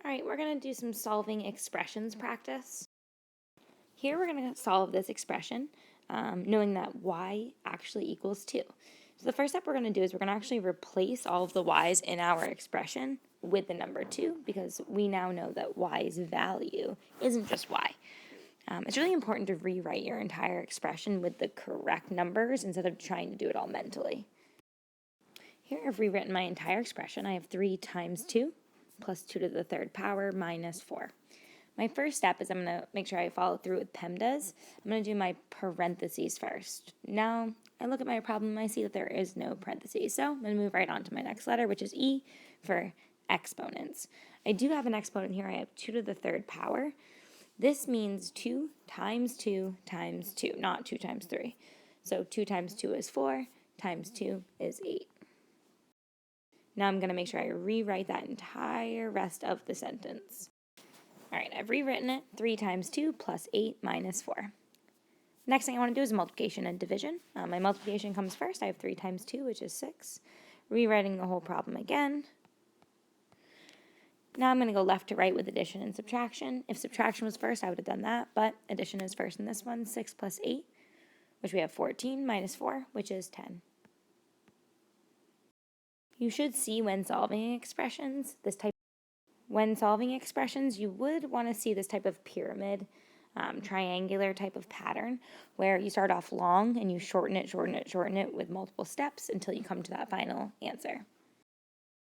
All right, we're going to do some solving expressions practice. Here we're going to solve this expression, knowing that y actually equals 2. So the first step we're going to do is we're going to actually replace all of the y's in our expression with the number 2, because we now know that y's value isn't just y. It's really important to rewrite your entire expression with the correct numbers instead of trying to do it all mentally. Here I've rewritten my entire expression. I have 3 times 2 plus 2 to the third power minus 4. My first step is I'm going to make sure I follow through with PEMDAS. I'm going to do my parentheses first. Now, I look at my problem and I see that there is no parentheses, so I'm going to move right on to my next letter, which is E for exponents. I do have an exponent here. I have 2 to the third power. This means 2 times 2 times 2, not 2 times 3. So 2 times 2 is 4, times 2 is 8. Now I'm going to make sure I rewrite that entire rest of the sentence. All right, I've rewritten it. 3 times 2 plus 8 minus 4. Next thing I want to do is multiplication and division. My multiplication comes first. I have 3 times 2, which is 6. Rewriting the whole problem again. Now I'm going to go left to right with addition and subtraction. If subtraction was first, I would have done that, but addition is first in this one. 6 plus 8, which we have 14, minus 4, which is 10. You should see when solving expressions, when solving expressions, you would want to see this type of pyramid, triangular type of pattern, where you start off long and you shorten it with multiple steps until you come to that final answer.